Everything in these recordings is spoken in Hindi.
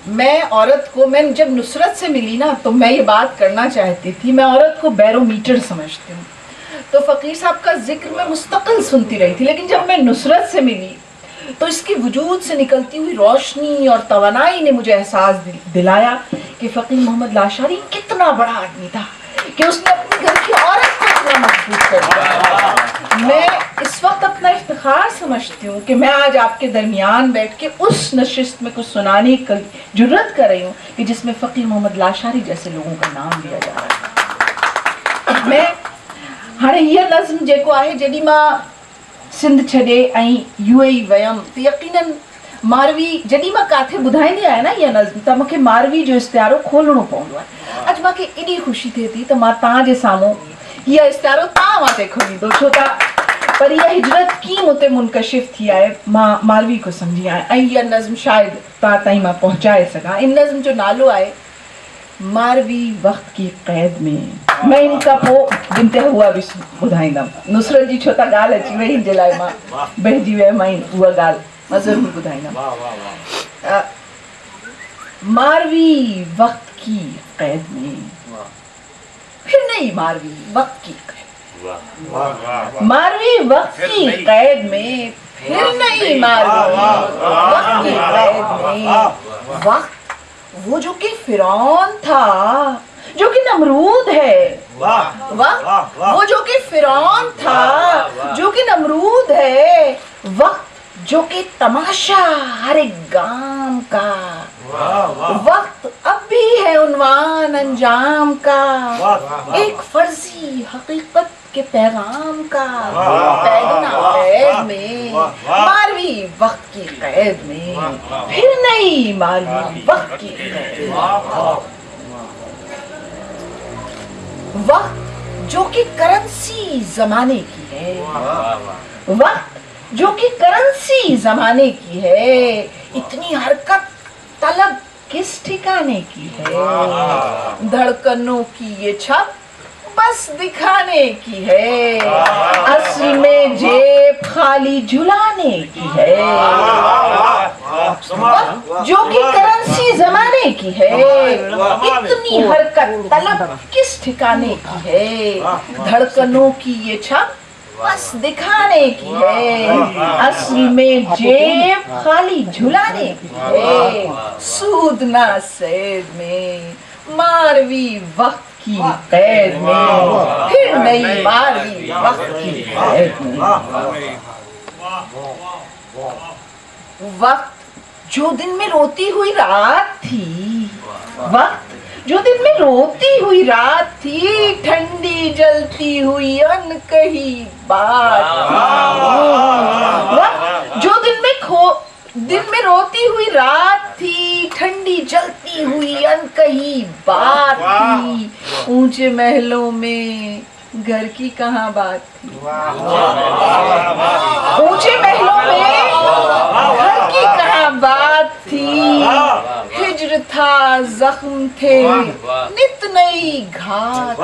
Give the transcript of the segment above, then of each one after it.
मैं औरत को, मैं जब नुसरत से मिली ना तो मैं ये बात करना चाहती थी, मैं औरत को बैरोमीटर समझती हूँ। तो फ़कीर साहब का जिक्र मैं मुस्तकिल सुनती रही थी, लेकिन जब मैं नुसरत से मिली तो इसकी वजूद से निकलती हुई रोशनी और तवानाई ने मुझे एहसास दिलाया कि फ़कीर मोहम्मद लाशारी कितना बड़ा आदमी था कि उसने अपने घर की औरत को इतना मजबूत कर दिया। मैं इस वक्त अपना इफ्तिखार समझती हूँ कि मैं आज आपके दरमियान बैठ के उस नशिस्त में कुछ सुनाने की जुर्रत कर रही हूँ कि जिसमें फ़कीर मोहम्मद लाशारी जैसे लोगों का नाम लिया जा रहा है। मैं हाणे हीअ नज़्म जेको आहे, जॾहिं मां सिंध छॾे ऐं UAE वयमि त यकीनन मारवी, जॾहिं मां किथे ॿुधाईंदी आहियां न हीअ नज़्म, त मूंखे मारवी जो इश्तिहारो खोलणो पवंदो आहे। अॼु मूंखे एॾी ख़ुशी थिए थी त मां तव्हांजे साम्हूं हीअ इश्तिहारो तव्हां वटि खोलींदो, छो त पर इहा हिजरत कीअं मूं ते मुनकशिफ़ थी आहे मां मारवी को सम्झी आहियां ऐं हीअ नज़्म शायदि तव्हां ताईं मां पहुचाए सघां। इन नज़्म जो नालो आहे मारवी वक्त की क़ैद में। मैं इनका पोइ जिन ते हुआ बि ॿुधाईंदमि। नुसरत जी छो त ॻाल्हि अची वई, हिन जे लाइ मां बहिजी वियमि ऐं उहा ॻाल्हि मां ज़रूरु ॿुधाईंदमि। मारवी वक्त की क़ैद में, फिर नहीं मारवी वक्त की कैद, मारवी वक्त की कैद में, फिर नहीं मारवी वक्त की कैद में। वक्त वो जो कि फिरौन था, जो कि नमरूद है। वक्त वो जो कि फिरौन था, जो कि नमरूद है। वक्त जो कि तमाशा हर एक गाम का। वक्त अब भी है उन्वान अंजाम का, एक फर्जी हकीकत के पैगाम का। पैगना कैद में, मारवी वक्त की कैद में, फिर नहीं मारवी वक्त की कैद में। वक्त जो कि करेंसी जमाने की है। वक्त जो कि करेंसी जमाने की है। इतनी हरकत तलब किस ठिकाने की है। धड़कनों की ये छप बस दिखाने की है। असल में जेब खाली झुलाने की है। जो कि करेंसी जमाने की है। इतनी हरकत तलब किस ठिकाने की है। धड़कनों की ये छप बस दिखाने की है। असल में जेब खाली झुलाने की है। सूद ना सैद में, मारवी वक्त की कैद में, फिर नहीं मारवी वक्त की कैद में। वक्त जो दिन में रोती हुई रात थी। वक्त जो दिन में रोती हुई रात थी, ठंडी जलती हुई अनकही बात थी। वक्त जो दिन में रोती हुई रात थी, ठंडी जलती हुई अनकही बात थी। ऊंचे महलों में घर की कहाँ बात थी। ऊंचे महलों में घर की कहाँ बात थी। हिज्र था, जख्म थे, नित नई घात।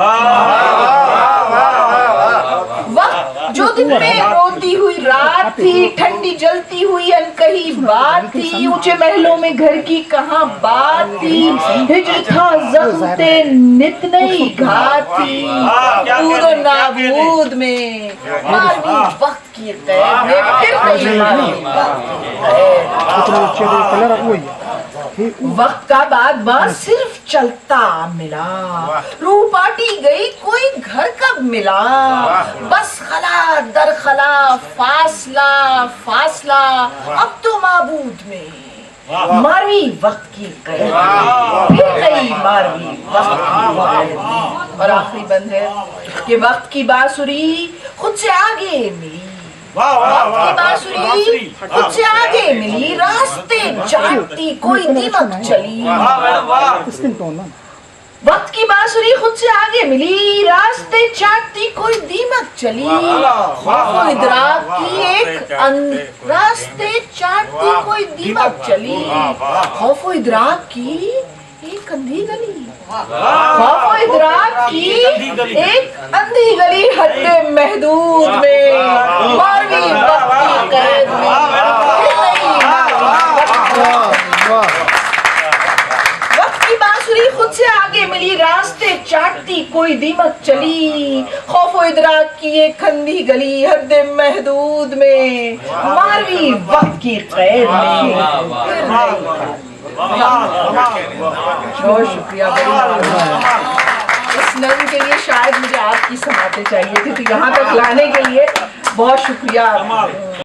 वक्त जो दिन में रोती हुई रात थी, ठंडी जलती हुई अनकही बात थी। ऊंचे महलों में घर की कहाँ बात थी। हिज्र था, जख्म थे, नित नई घात थी। पूरो नाबूद में, मारवी वक्त की कैद में, फिर नहीं मारवी वक्त की कैद। वक्त का बाद बस सिर्फ चलता मिला। रूह पाटी गई, कोई घर कब मिला। बस खला दर खला, फासला फासला, अब तो माबूद में, मारवी वक्त की कैद, फिर नहीं मारवी वक्त की कैद। और आखिरी बंद है कि वक्त की बांसुरी खुद से आगे मिली। वक्त की बांसुरी खुद से आगे मिली, रास्ते चाटती कोई दीमक चली। वक्त की बांसुरी खुद से आगे मिली, रास्ते चाटती कोई दीमक चली। खौफ इदराक की एक रास्ते चाटती कोई दीमक चली। खौफ इदराक की एक अंधी गली। खौफ इदराक की एक अंधी गली, हद महदूद में, मारवी वक्त की कैद में। मुझसे आगे मिली रास्ते चाटती कोई दीमक चली, खौफो इदराक की एक खंदी गली हद महदूद में, मारवी वक्त की कैद में। बहुत शुक्रिया। इस नज़्म के लिए शायद मुझे आपकी समातें चाहिए थी, तो यहाँ तक लाने के लिए बहुत शुक्रिया।